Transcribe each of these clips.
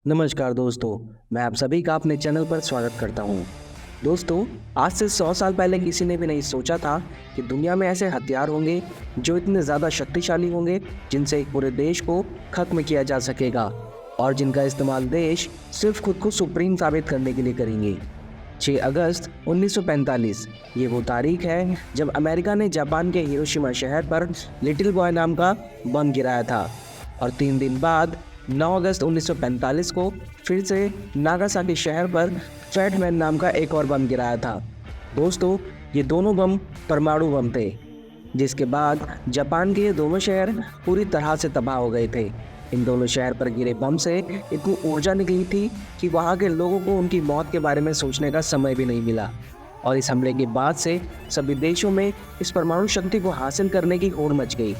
नमस्कार दोस्तों, मैं आप सभी का अपने चैनल पर स्वागत करता हूं। दोस्तों, आज से 100 साल पहले किसी ने भी नहीं सोचा था कि दुनिया में ऐसे हथियार होंगे जो इतने ज़्यादा शक्तिशाली होंगे जिनसे एक पूरे देश को खत्म किया जा सकेगा और जिनका इस्तेमाल देश सिर्फ खुद को सुप्रीम साबित करने के लिए करेंगे। 6 अगस्त 1945 ये वो तारीख है जब अमेरिका ने जापान के हिरोशिमा शहर पर लिटिल बॉय नाम का बम गिराया था और 3 दिन बाद 9 अगस्त 1945 को फिर से नागासाकी शहर पर फैट मैन नाम का एक और बम गिराया था। दोस्तों, ये दोनों बम परमाणु बम थे, जिसके बाद जापान के ये दोनों शहर पूरी तरह से तबाह हो गए थे। इन दोनों शहर पर गिरे बम से इतनी ऊर्जा निकली थी कि वहाँ के लोगों को उनकी मौत के बारे में सोचने का समय भी नहीं मिला। और इस हमले के बाद से सभी देशों में इस परमाणु शक्ति को हासिल करने की होड़ मच गई।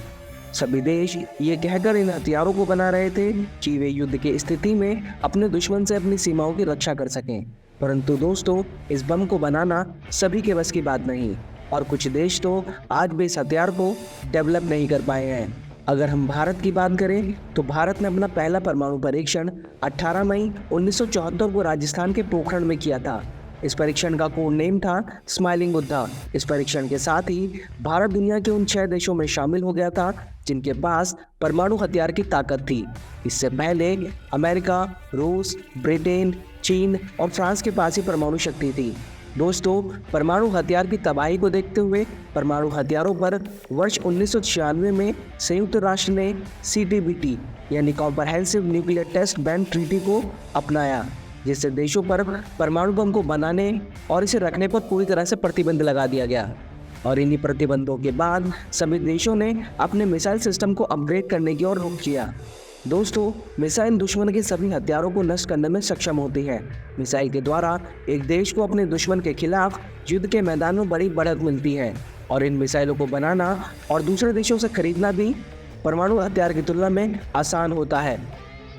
सभी देश ये कहकर इन हथियारों को बना रहे थे कि वे युद्ध की स्थिति में अपने दुश्मन से अपनी सीमाओं की रक्षा कर सकें। परंतु दोस्तों, इस बम को बनाना सभी के बस की बात नहीं और कुछ देश तो आज भी इस हथियार को डेवलप नहीं कर पाए हैं। अगर हम भारत की बात करें तो भारत ने अपना पहला परमाणु परीक्षण 18 मई 1974 को राजस्थान के पोखरण में किया था। इस परीक्षण का कोड नेम था स्माइलिंग बुद्धा। इस परीक्षण के साथ ही भारत दुनिया के उन 6 देशों में शामिल हो गया था जिनके पास परमाणु हथियार की ताकत थी। इससे पहले अमेरिका, रूस, ब्रिटेन, चीन और फ्रांस के पास ही परमाणु शक्ति थी। दोस्तों, परमाणु हथियार की तबाही को देखते हुए परमाणु हथियारों पर वर्ष 1996 में संयुक्त राष्ट्र ने CTBT यानी comprehensive nuclear test ban treaty को अपनाया, जिससे देशों पर परमाणु बम को बनाने और इसे रखने पर पूरी तरह से प्रतिबंध लगा दिया गया। और इन्हीं प्रतिबंधों के बाद सभी देशों ने अपने मिसाइल सिस्टम को अपग्रेड करने की ओर रुख किया। दोस्तों, मिसाइल दुश्मन के सभी हथियारों को नष्ट करने में सक्षम होती है। मिसाइल के द्वारा एक देश को अपने दुश्मन के खिलाफ युद्ध के मैदान में बड़ी बढ़त मिलती है और इन मिसाइलों को बनाना और दूसरे देशों से खरीदना भी परमाणु हथियार की तुलना में आसान होता है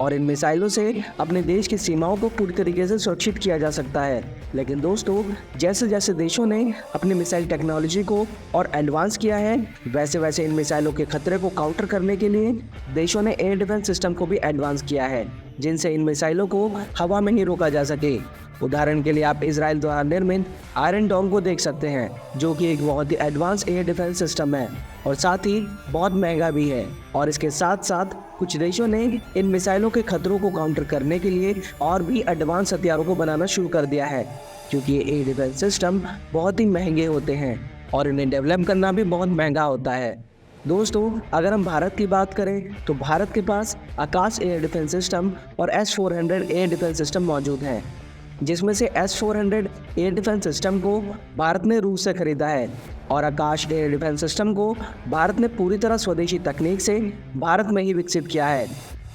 और इन मिसाइलों से अपने देश की सीमाओं को पूरी तरीके से सुरक्षित किया जा सकता है। लेकिन दोस्तों, जैसे जैसे देशों ने अपनी मिसाइल टेक्नोलॉजी को और एडवांस किया है, वैसे वैसे इन मिसाइलों के खतरे को काउंटर करने के लिए देशों ने एयर डिफेंस सिस्टम को भी एडवांस किया है, जिनसे इन मिसाइलों को हवा में ही रोका जा सके। उदाहरण के लिए आप इजराइल द्वारा निर्मित आयरन डोम को देख सकते हैं, जो कि एक बहुत ही एडवांस एयर डिफेंस सिस्टम है और साथ ही बहुत महंगा भी है। और इसके साथ साथ कुछ देशों ने इन मिसाइलों के खतरों को काउंटर करने के लिए और भी एडवांस हथियारों को बनाना शुरू कर दिया है, क्योंकि ये एयर डिफेंस सिस्टम बहुत ही महंगे होते हैं और इन्हें डेवलप करना भी बहुत महंगा होता है। दोस्तों, अगर हम भारत की बात करें तो भारत के पास आकाश एयर डिफेंस सिस्टम और S-400 एयर डिफेंस सिस्टम मौजूद हैं, जिसमें से S-400 एयर डिफेंस सिस्टम को भारत ने रूस से खरीदा है और आकाश एयर डिफेंस सिस्टम को भारत ने पूरी तरह स्वदेशी तकनीक से भारत में ही विकसित किया है।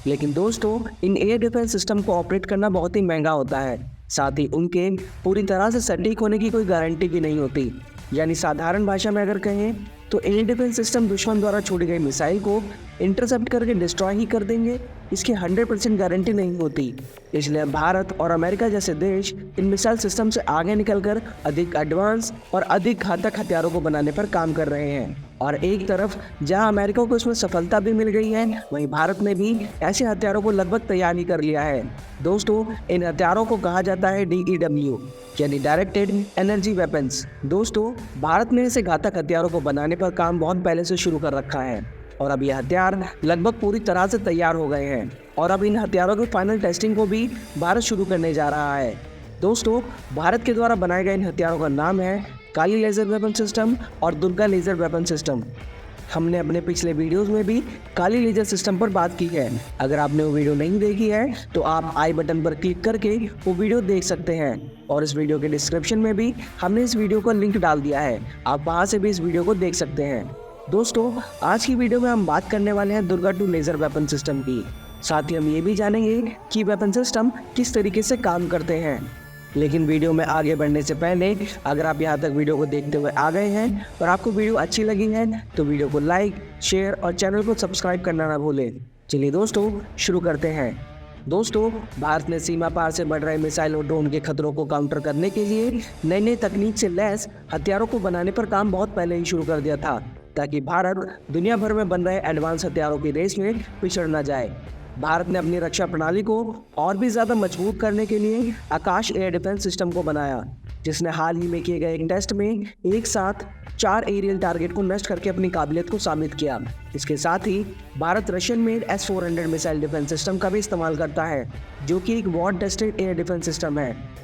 लेकिन दोस्तों, इन एयर डिफेंस सिस्टम को ऑपरेट करना बहुत ही महंगा होता है, साथ ही उनके पूरी तरह से सटीक होने की कोई गारंटी भी नहीं होती। यानी साधारण भाषा में अगर कहें तो एयर डिफेंस सिस्टम दुश्मन द्वारा छोड़ी गई मिसाइल को इंटरसेप्ट करके डिस्ट्रॉय ही कर देंगे, इसकी 100% गारंटी नहीं होती। इसलिए भारत और अमेरिका जैसे देश इन मिसाइल सिस्टम से आगे निकलकर अधिक एडवांस और अधिक घातक हथियारों को बनाने पर काम कर रहे हैं। और एक तरफ जहां अमेरिका को इसमें सफलता भी मिल गई है, वहीं भारत ने भी ऐसे हथियारों को लगभग तैयार ही कर लिया है। दोस्तों, इन हथियारों को कहा जाता है DEW यानी डायरेक्टेड एनर्जी वेपन्स। दोस्तों, भारत ने ऐसे घातक हथियारों को बनाने पर काम बहुत पहले से शुरू कर रखा है और अब ये हथियार लगभग पूरी तरह से तैयार हो गए हैं और अब इन हथियारों की फाइनल टेस्टिंग को भी भारत शुरू करने जा रहा है। दोस्तों, भारत के द्वारा बनाए गए इन हथियारों का नाम है काली लेज़र वेपन सिस्टम और दुर्गा लेज़र वेपन सिस्टम। हमने अपने पिछले वीडियोस में भी काली लेज़र सिस्टम पर बात की है। अगर आपने वो वीडियो नहीं देखी है तो आप आई बटन पर क्लिक करके वो वीडियो देख सकते हैं और इस वीडियो के डिस्क्रिप्शन में भी हमने इस वीडियो का लिंक डाल दिया है, आप वहाँ से भी इस वीडियो को देख सकते हैं। दोस्तों, आज की वीडियो में हम बात करने वाले हैं दुर्गा 2 लेज़र वेपन सिस्टम की। साथ ही हम ये भी जानेंगे कि वेपन सिस्टम किस तरीके से काम करते हैं। लेकिन वीडियो में आगे बढ़ने से पहले अगर आप यहाँ तक वीडियो को देखते हुए आ गए हैं और आपको वीडियो अच्छी लगी है तो वीडियो को लाइक, शेयर और चैनल को सब्सक्राइब करना ना भूलें। चलिए दोस्तों, शुरू करते हैं। दोस्तों, भारत ने सीमा पार से बढ़ रहे मिसाइल और ड्रोन के खतरों को काउंटर करने के लिए नई नई तकनीक से लैस हथियारों को बनाने पर काम बहुत पहले ही शुरू कर दिया था, ताकि भारत दुनिया भर में बन रहे एडवांस हथियारों की रेस में पिछड़ न जाए। भारत ने अपनी रक्षा प्रणाली को और भी ज़्यादा मजबूत करने के लिए आकाश एयर डिफेंस सिस्टम को बनाया, जिसने हाल ही में किए गए एक टेस्ट में एक साथ 4 एरियल टारगेट को नष्ट करके अपनी काबिलियत को साबित किया। इसके साथ ही Bharat Russian made S-400 missile defence system का भी इस्तेमाल करता है, जो कि एक war tested air defence system है।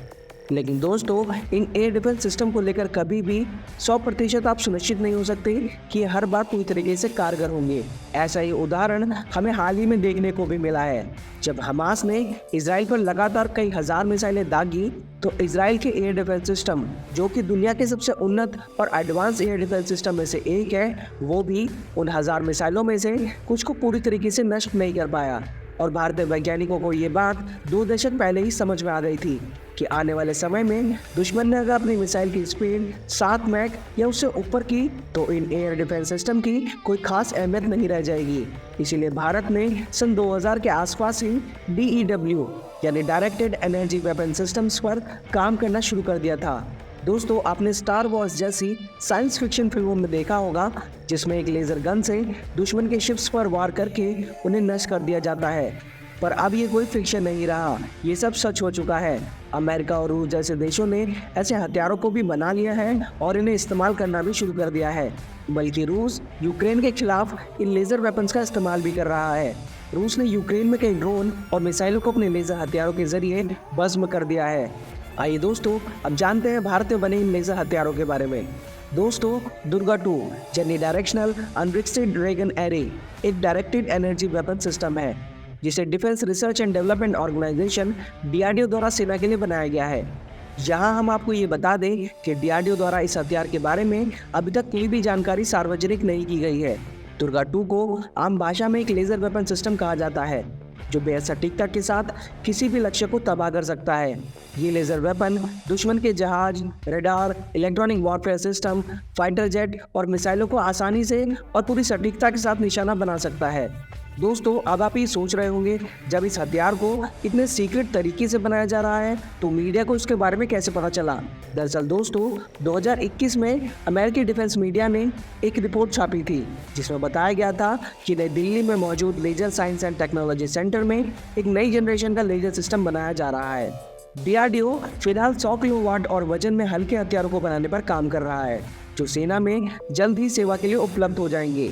लेकिन दोस्तों, इन एयर डिफेंस सिस्टम को लेकर कभी भी 100% आप सुनिश्चित नहीं हो सकते कि ये हर बार पूरी तरीके से कारगर होंगे। ऐसा ही उदाहरण हमें हाल ही में देखने को भी मिला है, जब हमास ने इजराइल पर लगातार कई हजार मिसाइलें दागी, तो इजराइल के एयर डिफेंस सिस्टम, जो कि दुनिया के सबसे उन्नत और एडवांस एयर डिफेंस सिस्टम में से एक है, वो भी उन हजार मिसाइलों में से कुछ को पूरी तरीके से नष्ट नहीं कर पाया। और भारतीय वैज्ञानिकों को ये बात 2 दशक पहले ही समझ में आ गई थी कि आने वाले समय में दुश्मन ने अगर अपनी मिसाइल की स्पीड 7 मैक या उससे ऊपर की, तो इन एयर डिफेंस सिस्टम की कोई खास अहमियत नहीं रह जाएगी। इसीलिए भारत ने सन 2000 के आसपास ही DEW यानी डायरेक्टेड एनर्जी वेपन सिस्टम्स पर काम करना शुरू कर दिया था। दोस्तों, आपने स्टार वॉर्स जैसी साइंस फिक्शन फिल्मों में देखा होगा, जिसमें एक लेज़र गन से दुश्मन के शिप्स पर वार करके उन्हें नष्ट कर दिया जाता है। पर अब ये कोई फिक्शन नहीं रहा, ये सब सच हो चुका है। अमेरिका और रूस जैसे देशों ने ऐसे हथियारों को भी बना लिया है और इन्हें इस्तेमाल करना भी शुरू कर दिया है। बल्कि रूस यूक्रेन के खिलाफ इन लेज़र वेपन्स का इस्तेमाल भी कर रहा है। रूस ने यूक्रेन में कई ड्रोन और मिसाइलों को अपने लेज़र हथियारों के जरिए भस्म कर दिया है। आइए दोस्तों, अब जानते हैं भारत में बने इन लेज़र हथियारों के बारे में। दोस्तों, दुर्गा 2 यानी डायरेक्शनल अनरिस्ट्रिक्टेड ड्रैगन एरे एक डायरेक्टेड एनर्जी वेपन सिस्टम है, जिसे defence research and development organisation DRDO द्वारा सेना के लिए बनाया गया है। यहाँ हम आपको ये बता दें कि DRDO द्वारा इस हथियार के बारे में अभी तक कोई भी जानकारी सार्वजनिक नहीं की गई है। दुर्गा 2 को आम भाषा में एक लेज़र वेपन सिस्टम कहा जाता है, जो बेहद सटीकता के साथ किसी भी लक्ष्य को तबाह कर सकता है। ये लेज़र वेपन दुश्मन के जहाज, radar, electronic warfare system, fighter jet और मिसाइलों को आसानी से और पूरी सटीकता के साथ निशाना बना सकता है। दोस्तों, अब आप ये सोच रहे होंगे, जब इस हथियार को इतने सीक्रेट तरीके से बनाया जा रहा है, तो मीडिया को इसके बारे में कैसे पता चला? दरअसल दोस्तों, 2021 में अमेरिकी डिफेंस मीडिया ने एक रिपोर्ट छापी थी, जिसमें बताया गया था कि नई दिल्ली में मौजूद laser science and technology centre में एक नई जनरेशन का लेजर सिस्टम बनाया जा रहा है। DRDO फिलहाल 100 किलोवाट और वजन में हल्के हथियारों को बनाने पर काम कर रहा है, जो सेना में जल्द ही सेवा के लिए उपलब्ध हो जाएंगे।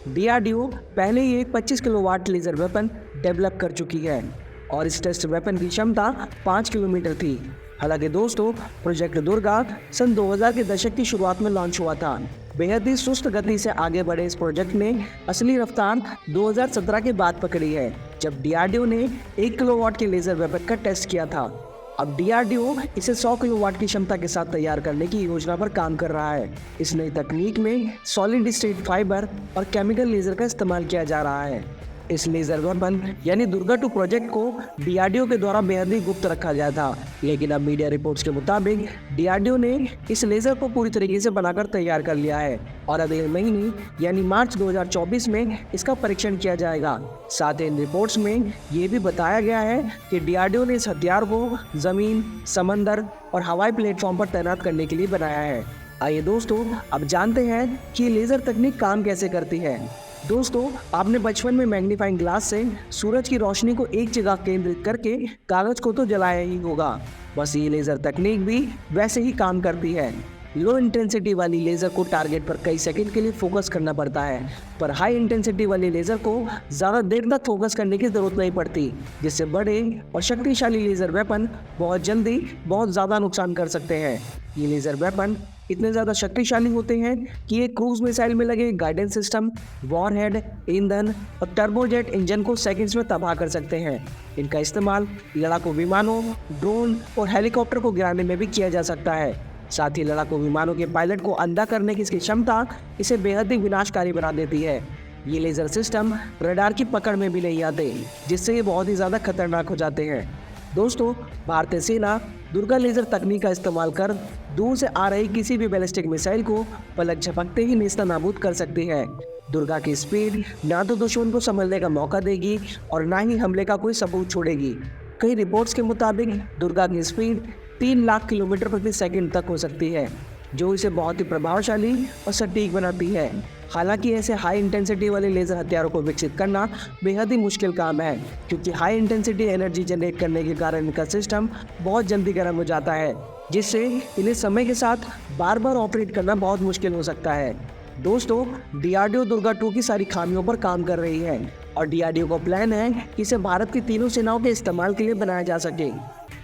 DRDO पहले ही एक 25 किलोवाट लेज़र वेपन डेवलप कर चुकी है और इस टेस्ट वेपन की क्षमता 5 किलोमीटर थी। हालांकि दोस्तों, प्रोजेक्ट दुर्गा सन 2000 के दशक की शुरुआत में लॉन्च हुआ था। बेहद ही सुस्त गति से आगे बढ़े इस प्रोजेक्ट ने असली रफ्तार 2017 के बाद पकड़ी है, जब DRDO ने 1 किलोवाट के लेज़र वेपन का टेस्ट किया था। अब DRDO इसे 100 किलोवाट की क्षमता के साथ तैयार करने की योजना पर काम कर रहा है। इस नई तकनीक में सॉलिड स्टेट फाइबर और केमिकल लेज़र का इस्तेमाल किया जा रहा है। इस लेज़र वेपन यानी दुर्गा 2 प्रोजेक्ट को DRDO के द्वारा बेहद ही गुप्त रखा गया था, लेकिन अब मीडिया रिपोर्ट्स के मुताबिक DRDO ने इस लेज़र को पूरी तरीके से बनाकर तैयार कर लिया है और अगले महीने यानी मार्च 2024 में इसका परीक्षण किया जाएगा। साथ ही इन रिपोर्ट्स में ये भी बताया गया है कि DRDO ने इस हथियार को ज़मीन, समंदर और हवाई प्लेटफॉर्म पर तैनात करने के लिए बनाया है। आइए दोस्तों, अब जानते हैं कि लेज़र तकनीक काम कैसे करती है। दोस्तों, आपने बचपन में मैग्नीफाइंग ग्लास से सूरज की रोशनी को एक जगह केंद्रित करके कागज को तो जलाया ही होगा। बस ये लेज़र तकनीक भी वैसे ही काम करती है। लो इंटेंसिटी वाली लेज़र को टारगेट पर कई सेकंड के लिए फोकस करना पड़ता है, पर हाई इंटेंसिटी वाली लेज़र को ज़्यादा देर तक फोकस करने की ज़रूरत नहीं पड़ती, जिससे बड़े और शक्तिशाली लेज़र वेपन बहुत जल्दी बहुत ज़्यादा नुकसान कर सकते हैं। ये लेज़र वेपन इतने ज़्यादा शक्तिशाली होते हैं कि ये क्रूज मिसाइल में लगे गाइडेंस सिस्टम, वॉरहेड, ईंधन और टर्बोजेट इंजन को सेकंड्स में तबाह कर सकते हैं। इनका इस्तेमाल लड़ाकू विमानों, ड्रोन और हेलीकॉप्टर को गिराने में भी किया जा सकता है। साथ ही लड़ाकू विमानों के पायलट को अंधा करने की इसकी क्षमता इसे बेहद ही विनाशकारी बना देती है। ये लेज़र सिस्टम रडार की पकड़ में भी नहीं आते, जिससे ये बहुत ही ज़्यादा खतरनाक हो जाते हैं। दोस्तों, भारतीय सेना दुर्गा लेज़र तकनीक का इस्तेमाल कर दूर से आ रही किसी भी बैलिस्टिक मिसाइल को पलक झपकते ही नेस्तनाबूद कर सकती है। दुर्गा की स्पीड ना तो दुश्मन को संभलने का मौका देगी और ना ही हमले का कोई सबूत छोड़ेगी। कई रिपोर्ट्स के मुताबिक दुर्गा की स्पीड 3 लाख किलोमीटर प्रति सेकंड तक हो सकती है, जो इसे बहुत ही प्रभावशाली और सटीक बनाती है। हालांकि ऐसे हाई इंटेंसिटी वाले लेज़र हथियारों को विकसित करना बेहद ही मुश्किल काम है, क्योंकि हाई इंटेंसिटी एनर्जी जनरेट करने के कारण इनका सिस्टम बहुत जल्दी गर्म हो जाता है, जिससे इन्हें समय के साथ बार बार ऑपरेट करना बहुत मुश्किल हो सकता है। दोस्तों, DRDO दुर्गा 2 की सारी खामियों पर काम कर रही है और DRDO का प्लान है कि इसे भारत की तीनों सेनाओं के इस्तेमाल के लिए बनाया जा सके,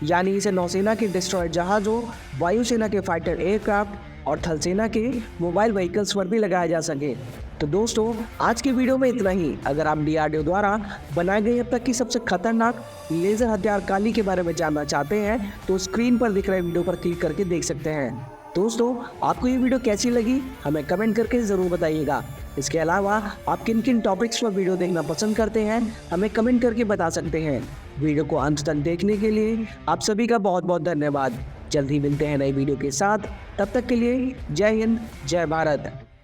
यानी इसे नौसेना के डिस्ट्रॉयर जहाज़ों, वायुसेना के फाइटर एयरक्राफ्ट और थल सेना के मोबाइल व्हीकल्स पर भी लगाया जा सके। तो दोस्तों, आज की वीडियो में इतना ही। अगर आप DRDO द्वारा बनाई गई अब तक की सबसे खतरनाक लेज़र हथियार काली के बारे में जानना चाहते हैं तो स्क्रीन पर दिख रहे वीडियो पर क्लिक करके देख सकते हैं। दोस्तों, आपको ये वीडियो कैसी लगी हमें कमेंट करके ज़रूर बताइएगा। इसके अलावा आप किन किन टॉपिक्स पर वीडियो देखना पसंद करते हैं हमें कमेंट करके बता सकते हैं। वीडियो को अंत तक देखने के लिए आप सभी का बहुत बहुत धन्यवाद। जल्द ही मिलते हैं नई वीडियो के साथ, तब तक के लिए जय हिंद, जय भारत।